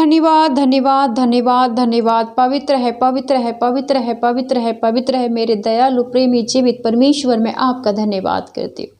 धन्यवाद धन्यवाद धन्यवाद धन्यवाद। पवित्र है पवित्र है पवित्र है पवित्र है पवित्र है मेरे दयालु प्रेमी जीवित परमेश्वर, मैं आपका धन्यवाद करती हूँ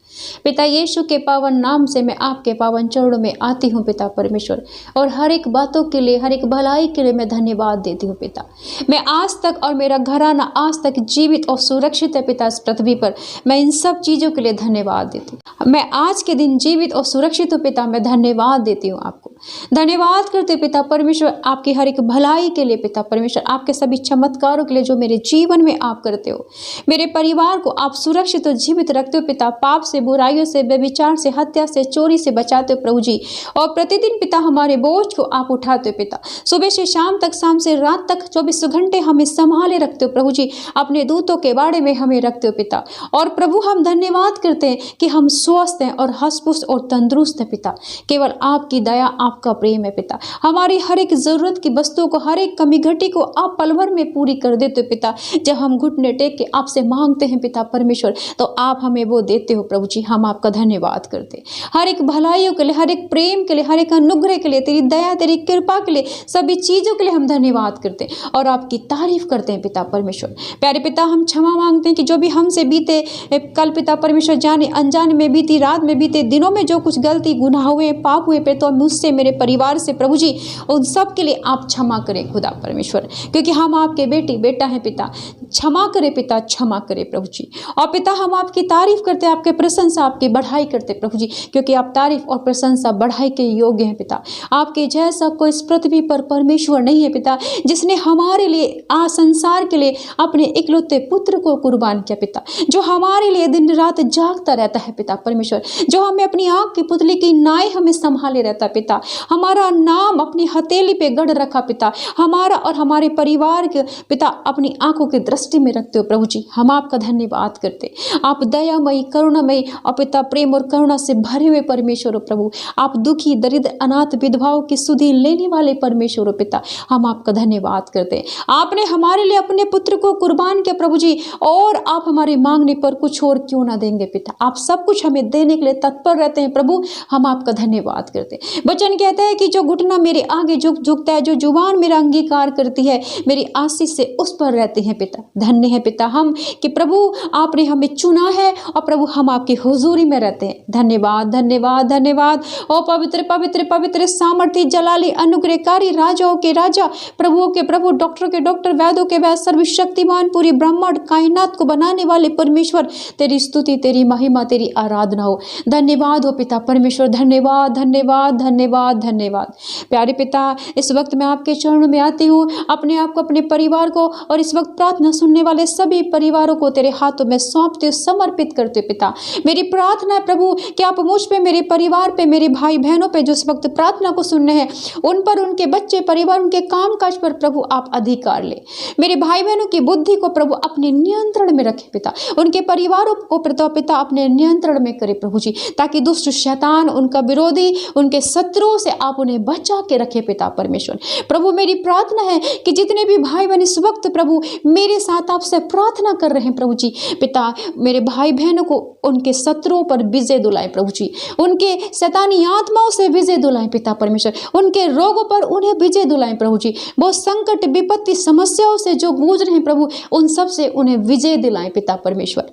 पिता यीशु के पावन नाम से। मैं आपके पावन चरणों में आती हूँ पिता परमेश्वर, और हर एक बातों के लिए, हर एक भलाई के लिए मैं धन्यवाद देती हूँ पिता। मैं आज तक और मेरा घराना आज तक जीवित और सुरक्षित है पिता इस पृथ्वी पर। मैं इन सब चीज़ों के लिए धन्यवाद देती हूँ। मैं आज के दिन जीवित और सुरक्षित हूँ पिता, मैं धन्यवाद देती हूँ आपको। धन्यवाद करते पिता परमेश्वर आपकी हर एक भलाई के लिए पिता परमेश्वर, आपके सभी चमत्कारों के लिए जो मेरे जीवन में आप करते हो। मेरे परिवार को आप सुरक्षित और जीवित रखते हो पिता। पाप से, बुराइयों से, व्यभिचार से, हत्या से, चोरी से बचाते हो प्रभु जी। और प्रतिदिन पिता हमारे बोझ को आप उठाते हो पिता। सुबह से शाम तक, शाम से रात तक 24 घंटे हमें संभाले रखते हो प्रभु जी। अपने दूतों के बाड़े में हमें रखते हो पिता। और प्रभु हम धन्यवाद करते हैं कि हम स्वस्थ हैं और हंस-पुष्ट और तंदुरुस्त है पिता। केवल आपकी दया, आपका प्रेम है पिता। हमारी हर एक जरूरत की वस्तुओं को, हर एक कमी घटी को आप पल भर में पूरी कर देते हो पिता। जब हम घुटने टेक के आपसे मांगते हैं पिता परमेश्वर, तो आप हमें वो देते हो प्रभु जी। हम आपका धन्यवाद करते हर एक भलाइयों के लिए, हर एक प्रेम के लिए, हर एक अनुग्रह के लिए, तेरी दया, तेरी कृपा के लिए, सभी चीजों के लिए हम धन्यवाद करते हैं और आपकी तारीफ करते हैं पिता परमेश्वर। प्यारे पिता हम क्षमा मांगते हैं कि जो भी हमसे बीते कल पिता परमेश्वर, जाने अनजाने में बीती रात में, बीते दिनों में जो कुछ गलती, गुनाह हुए, पाप हुए पिता, मुझसे, मेरे परिवार से प्रभु जी, उन सब के लिए आप क्षमा करें खुदा परमेश्वर, क्योंकि हम आपके बेटी बेटा हैं पिता। क्षमा करें पिता, क्षमा करें प्रभु जी। और पिता हम आपकी तारीफ करते, आपके प्रशंसा, आपकी बढ़ाई करते प्रभु जी, क्योंकि आप तारीफ और प्रशंसा बढ़ाई के योग्य हैं पिता। आपके जैसा कोई इस पृथ्वी पर परमेश्वर नहीं है पिता, जिसने हमारे लिए संसार के लिए अपने इकलौते पुत्र को कुर्बान किया पिता, जो हमारे लिए दिन रात जागता रहता है पिता परमेश्वर, जो हमें अपनी आँख की पुतली की नाई हमें संभाले रहता पिता। हमारा नाम अपनी हथेली पे गढ़ रखा पिता, हमारा और हमारे परिवार के पिता अपनी आंखों की दृष्टि में रखते हो प्रभु जी। हम आपका धन्यवाद करते। आप दयामयी, करुणामयी और पिता प्रेम और करुणा से भरे हुए परमेश्वर हो प्रभु। आप दुखी, दरिद्र, अनाथ, विधवाओं की सुधि लेने वाले परमेश्वर हो पिता। हम आपका धन्यवाद करते। आपने हमारे लिए अपने पुत्र को कुर्बान किया प्रभु जी, और आप हमारे मांगने पर कुछ और क्यों ना देंगे पिता। आप सब कुछ हमें देने के लिए तत्पर रहते हैं प्रभु। हम आपका धन्यवाद करते। वचन कहता है कि जो घुटना मेरे आगे झुकता है, जो जुबान मेरा अंगीकार करती है, मेरी आशीष से उस पर रहते हैं पिता। धन्य है पिता हम कि प्रभु आपने हमें चुना है, और प्रभु हम आपकी हुजूरी में रहते हैं। धन्यवाद धन्यवाद धन्यवाद। ओ पवित्र पवित्र पवित्र, सामर्थी, जलाली, अनुग्रहकारी, राजाओं के राजा, प्रभुओं के प्रभु, डॉक्टर के डॉक्टर, वैद्यों के वैद्य, सर्वशक्तिमान, पूरी ब्रह्मांड कायनात को बनाने वाले परमेश्वर, तेरी स्तुति, तेरी महिमा, तेरी आराधना हो। धन्यवाद हो पिता परमेश्वर। धन्यवाद धन्यवाद धन्यवाद धन्यवाद। प्यारे पिता इस वक्त मैं आपके चरणों में आती हूँ, अपने आप को, अपने परिवार को, और इस वक्त प्रार्थना सुनने वाले सभी परिवारों को तेरे हाथों में सौंपते, समर्पित करते पिता। मेरी प्रार्थना है प्रभु कि आप मुझ पे, मेरे परिवार पे, मेरे भाई बहनों पे जो इस वक्त प्रार्थना को सुनने हैं, उन पर, उनके बच्चे, परिवार, उनके काम काज पर प्रभु आप अधिकार ले। मेरे भाई बहनों की बुद्धि को प्रभु अपने नियंत्रण में रखे पिता। उनके परिवारों को पिता अपने नियंत्रण में करे प्रभु जी, ताकि दुष्ट शैतान, उनका विरोधी, उनके शत्रुओं से आप उन्हें बचा के रखे पिता परमेश्वर। प्रभु मेरी प्रार्थना है कि जितने भी भाई बहन इस वक्त प्रभु मेरे साथ आपसे प्रार्थना कर रहे हैं प्रभु जी, पिता मेरे भाई बहनों को उनके शत्रुओं पर विजय दिलाएं प्रभु जी, उनके शैतानी आत्माओं से विजय दिलाएं पिता परमेश्वर, उनके रोगों पर उन्हें विजय दिलाएं प्रभु जी। वो संकट, विपत्ति, समस्याओं से जो गूंज रहे हैं प्रभु, उन सब से उन्हें विजय दिलाएं पिता परमेश्वर।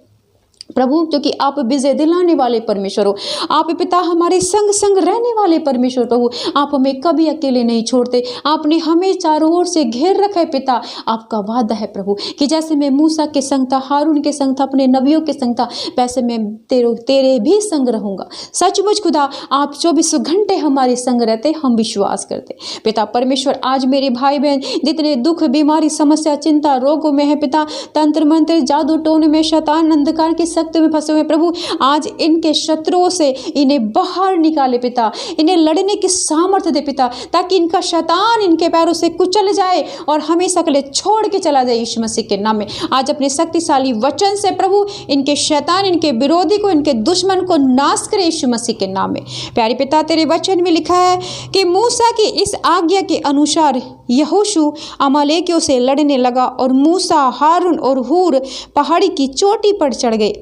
प्रभु क्योंकि आप विजय दिलाने वाले परमेश्वर हो, आप पिता हमारे संग संग रहने वाले परमेश्वर प्रभु। आप हमें कभी अकेले नहीं छोड़ते, आपने हमें चारों ओर से घेर रखा है पिता। आपका वादा है प्रभु कि जैसे मैं मूसा के संग था, हारून के संग था, अपने नबियों के संग था, वैसे मैं तेरे भी संग रहूंगा। सचमुच खुदा आप 24 घंटे हमारे संग रहते, हम विश्वास करते पिता परमेश्वर। आज मेरे भाई बहन जितने दुख, बीमारी, समस्या, चिंता, रोगों में है पिता, तंत्र मंत्र, जादू टोने में, शैतान, अंधकार की शक्ति में फंसे हुए प्रभु, आज इनके शत्रुओं से इन्हें बाहर निकाले पिता, इन्हें लड़ने की सामर्थ्य दे पिता, ताकि इनका शैतान इनके पैरों से कुचल जाए और हमेशा के लिए छोड़ के चला जाए यीशु मसीह के नाम में। आज अपने शक्तिशाली वचन से प्रभु इनके शैतान, इनके विरोधी को, इनके दुश्मन को नाश करे यीशु मसीह के नाम में। प्यारे पिता तेरे वचन में लिखा है कि मूसा की इस आज्ञा के अनुसार यहोशू अमालेकियों से लड़ने लगा, और मूसा, हारून और हूर पहाड़ी की चोटी पर चढ़ गए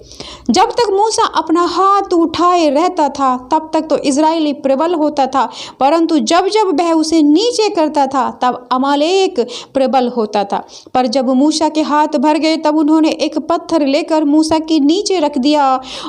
जब तक मूसा अपना हाथ उठाए रहता था तब तक तो इजराइली प्रबल होता था, परंतु जब जब वह उसे नीचे करता था तब अमालेक प्रबल होता था। पर जब मूसा के हाथ भर गए तब उन्होंने एक पत्थर लेकर मूसा के नीचे रख दिया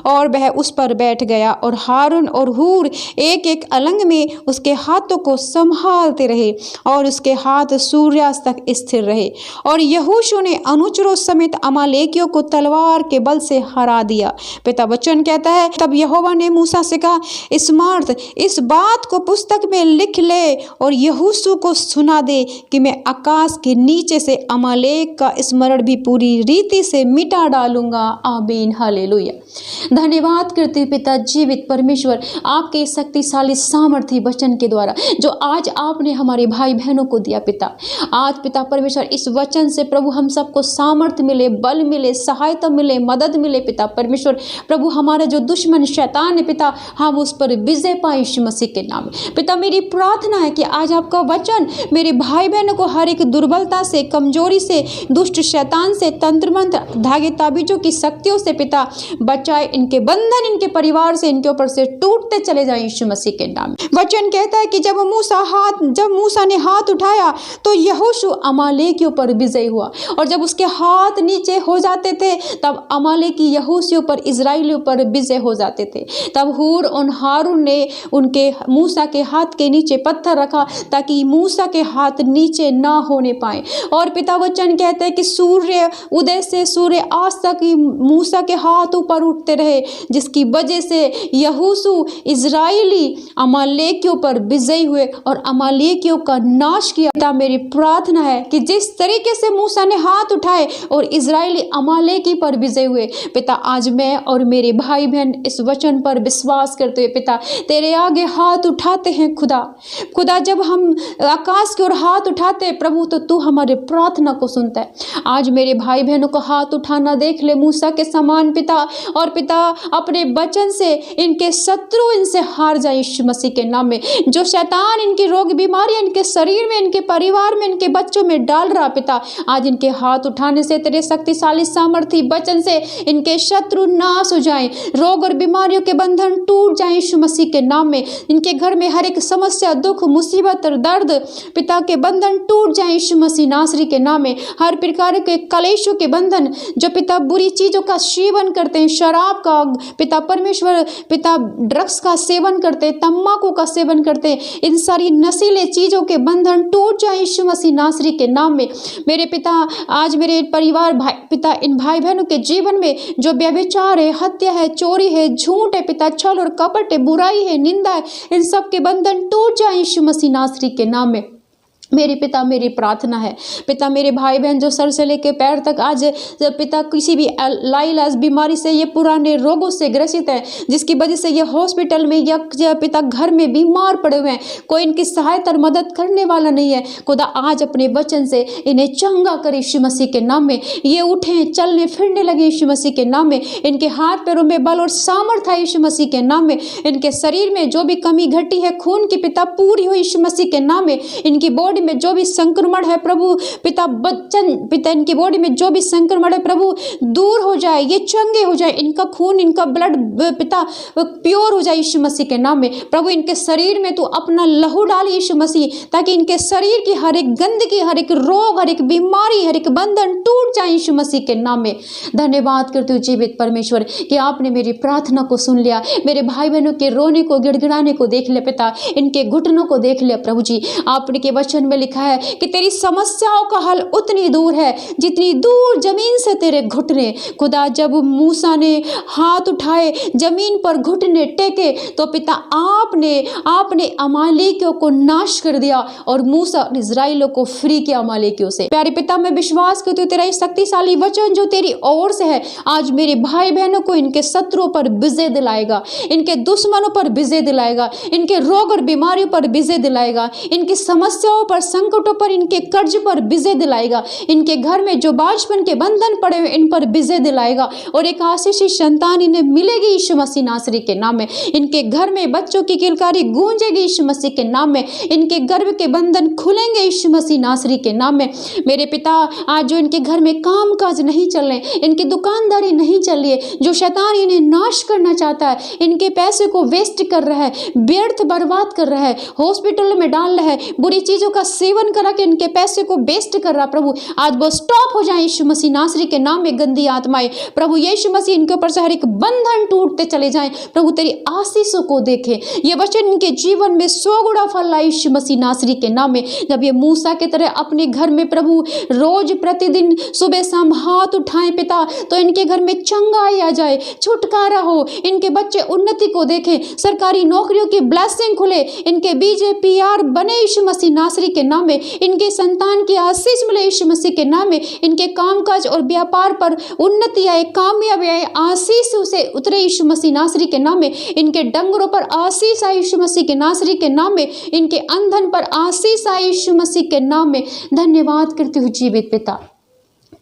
और वह उस पर बैठ गया, और हारून और हूर एक एक अलंग में उसके हाथों को संभालते रहे और उसके हाथ सूर्यास्त तक स्थिर रहे। और यहोशू ने अनुचरों समेत अमालेकियों को तलवार के बल से हरा दिया। पिता वचन कहता है, तब यहोवा ने मूसा से कहा, स्मार्थ इस बात को पुस्तक में लिख ले और यहोशू को सुना दे कि मैं आकाश के नीचे से अमालेक का स्मरण भी पूरी रीति से मिटा डालूंगा। आमीन, हालेलुया। धन्यवाद करते पिता जीवित परमेश्वर आपके शक्तिशाली सामर्थ्य वचन के द्वारा जो आज आपने हमारे भाई बहनों को दिया पिता। आज पिता परमेश्वर इस वचन से प्रभु हम सबको सामर्थ्य मिले, बल मिले, सहायता मिले, मदद मिले पिता परमेश्वर। प्रभु हमारा जो दुश्मन शैतान है पिता, हम उस पर विजय पाए यीशु मसीह के नाम में। पिता मेरी प्रार्थना है कि आज आपका वचन मेरे भाई बहनों को हर एक दुर्बलता से, कमजोरी से, दुष्ट शैतान से, तंत्र मंत्र, धागे ताबीजों की शक्तियों से पिता बचाए। इनके बंधन इनके परिवार से, इनके ऊपर से टूटते चले जाए यीशु मसीह के नाम में। वचन कहता है कि जब मूसा ने हाथ उठाया तो यहोशू अमालेकियों पर विजय हुआ, और जब उसके हाथ नीचे हो जाते थे तब अमालेकी यहोशू पर, इजराइलियों पर विजय हो जाते थे। तब हूर और हारून ने उनके मूसा के हाथ के नीचे पत्थर रखा ताकि मूसा के हाथ नीचे ना होने पाए। और पिता वचन कहते हैं कि सूर्य उदय से सूर्य आज तक मूसा के हाथ ऊपर उठते रहे, जिसकी वजह से यहोशू इजराइली अमालेकियों पर विजयी हुए और अमालेकियों का नाश किया। पिता मेरी प्रार्थना है कि जिस तरीके से मूसा ने हाथ उठाए और इजराइली अमालेकी पर विजय हुए पिता, आज मैं और मेरे भाई बहन इस वचन पर विश्वास करते हुए पिता तेरे आगे हाथ उठाते हैं। खुदा जब हम आकाश की ओर हाथ उठाते हैं प्रभु तो तू हमारे प्रार्थना को सुनता है। आज मेरे भाई बहनों को हाथ उठाना देख ले मूसा के समान पिता, और पिता अपने वचन से इनके शत्रु इनसे हार जाए यीशु मसीह के नाम में। जो शैतान इनकी रोग बीमारियां इनके शरीर में, इनके परिवार में, इनके बच्चों में डाल रहा पिता, आज इनके हाथ उठाने से तेरे शक्तिशाली सामर्थ्य वचन से इनके शत्रु नाश हो जाए, रोग और बीमारियों के बंधन टूट जाए यीशु मसीह के नाम में। इनके घर में हर एक समस्या, दुख, मुसीबत और दर्द पिता के बंधन टूट जाए यीशु मसीह नासरी के नाम में। हर प्रकार के कलेशों के बंधन, जो पिता बुरी चीजों का सेवन करते हैं, शराब का पिता परमेश्वर, पिता ड्रग्स का सेवन करते हैं, तम्बाकू का सेवन करते हैं, इन सारी नशीले चीजों के बंधन टूट जाए यीशु मसीह नासरी के नाम में। मेरे पिता आज मेरे परिवार भाई पिता इन भाई बहनों के जीवन में जो व्यभिचार है, हत्या है, चोरी है, झूठ है पिता, छल और कपट है, बुराई है, निंदा है, इन सब के बंधन टूट जाए यीशु मसीह नासरी के नाम में। मेरे पिता मेरी प्रार्थना है पिता मेरे भाई बहन जो सर से लेकर पैर तक आज पिता किसी भी लाइलाज बीमारी से, ये पुराने रोगों से ग्रसित है, जिसकी वजह से ये हॉस्पिटल में या पिता घर में बीमार पड़े हुए हैं, कोई इनकी सहायता और मदद करने वाला नहीं है। खुदा आज अपने वचन से इन्हें चंगा करे यीशु मसीह के नाम में। ये उठें, चलने फिरने लगे यीशु मसीह के नाम में। इनके हाथ पैरों में बल और सामर्थ्य है यीशु मसीह के नाम में। इनके शरीर में जो भी कमी घटी है खून की पिता पूरी हो यीशु मसीह के नाम में। इनकी बॉडी में जो भी संक्रमण है प्रभु पिता इनकी बॉडी में जो भी संक्रमण है प्रभु दूर हो जाए, ये चंगे हो जाए, इनका खून, इनका ब्लड पिता प्योर हो जाए यीशु मसीह के नाम में। प्रभु इनके शरीर में तू अपना लहू डाल यीशु मसीह, ताकि इनके शरीर की हर एक गंदगी, हर एक रोग, हर एक बीमारी, हर एक बंधन टूट जाए यीशु मसीह के नाम में। धन्यवाद करते हुए जीवित परमेश्वर कि आपने मेरी प्रार्थना को सुन लिया, मेरे भाई बहनों के रोने को, गिड़गिड़ाने को देख लिया पिता, इनके घुटनों को देख लिया प्रभु जी। आपके वचन में लिखा है कि तेरी समस्याओं का हल उतनी दूर है जितनी दूर जमीन से तेरे घुटने। खुदा जब मूसा ने हाथ उठाए, जमीन पर घुटने टेके, तो पिता आपने अमालेकियों को नाश कर दिया और मूसा और इजराइलों को फ्री किया अमालेकियों से। प्यारे पिता मैं विश्वास करती हूँ तेरा ये शक्तिशाली वचन जो तेरी ओर से है आज मेरे भाई बहनों को इनके शत्रुओं पर विजय दिलाएगा, इनके दुश्मनों पर विजय दिलाएगा, इनके रोग और बीमारियों पर विजय दिलाएगा, इनकी समस्याओं पर, संकटों पर, इनके कर्ज पर विजय दिलाएगा। इनके घर में जो बांझपन के बंधन पड़े हुए इन पर विजय दिलाएगा और एक आशीषित संतान इन्हें मिलेगी यीशु मसीह नासरी के नाम में। इनके घर में बच्चों की किलकारी गूंजेगी यीशु मसीह के नाम में। इनके गर्भ के बंधन खुलेंगे यीशु मसीह नासरी के नाम में। मेरे पिता, आज जो इनके घर में काम काज नहीं चल रहे, इनकी दुकानदारी नहीं चल रही है, जो शैतान इन्हें नाश करना चाहता है, इनके पैसे को वेस्ट कर रहा है, व्यर्थ बर्बाद कर रहा है, हॉस्पिटल में डाल रहा है, बुरी चीजों का सेवन करा के इनके पैसे को वेस्ट कर रहा, प्रभु आज वो स्टॉप हो जाए यीशु मसीह नासरी के नाम में। गंदी आत्माएं प्रभु यीशु मसीह इनके ऊपर से हर एक बंधन टूटते चले जाएं। प्रभु तेरी आशीषों को देखे, ये वचन इनके जीवन में 100 गुना फल लाए यीशु मसीह नासरी के नाम में। जब ये मूसा के तरह अपने घर में प्रभु रोज प्रतिदिन सुबह शाम हाथ उठाएं पिता, तो इनके घर में चंगाई आ जाए, छुटकारा हो, इनके बच्चे उन्नति को देखें, सरकारी नौकरियों की ब्लेसिंग खुले, इनके बीजेपीआर बने यीशु मसीह नासरी के नाम में, इनके संतान की आशीष मिले यीशु मसीह के नाम में, इनके कामकाज और व्यापार पर उन्नति आए, कामयाबी आए, आशीष उसे उतरे यीशु मसीह नासरी के नाम में। इनके डंगरों पर आशीष आए यीशु मसीह के नासरी के नाम में, इनके अंधन पर आशीष आए यीशु मसीह के नाम में। धन्यवाद करती हूँ जीवित पिता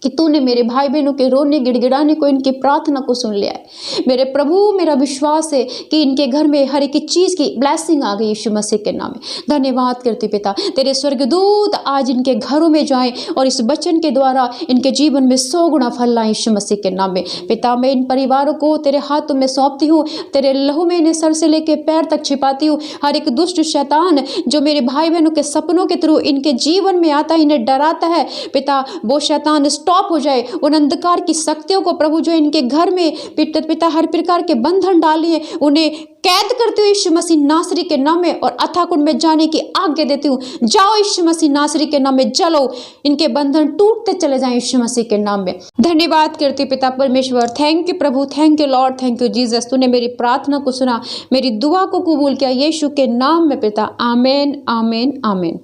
कि तूने मेरे भाई बहनों के रोने गिड़गिड़ाने को, इनकी प्रार्थना को सुन लिया है। मेरे प्रभु, मेरा विश्वास है कि इनके घर में हर एक चीज़ की ब्लेसिंग आ गई यीशु मसीह के नाम में। धन्यवाद करती पिता, तेरे स्वर्गदूत आज इनके घरों में जाएं और इस वचन के द्वारा इनके जीवन में 100 गुना फल लाएं यीशु मसीह के नाम में। पिता, मैं इन परिवारों को तेरे हाथों में सौंपती हूँ, तेरे लहू में इन्हें सर से लेकर पैर तक छिपाती हूँ। हर एक दुष्ट शैतान जो मेरे भाई बहनों के सपनों के थ्रू इनके जीवन में आता है, इन्हें डराता है पिता, वो शैतान स्टॉप हो जाए। उन अंधकार की शक्तियों को प्रभु जो इनके घर में पिता हर प्रकार के बंधन डाले हैं, उन्हें कैद करते हुए यीशु मसीह नासरी के नाम में और अथाह कुंड में जाने की आज्ञा देती हूँ। जाओ यीशु मसीह नासरी के नाम में, चलो, इनके बंधन टूटते चले जाएं यीशु मसीह के नाम में। धन्यवाद करती पिता परमेश्वर, thank you Prabhu, thank you Lord, thank you Jesus. तूने मेरी प्रार्थना को सुना, मेरी दुआ को कबूल किया यीशु के नाम में पिता। आमीन, आमीन, आमीन।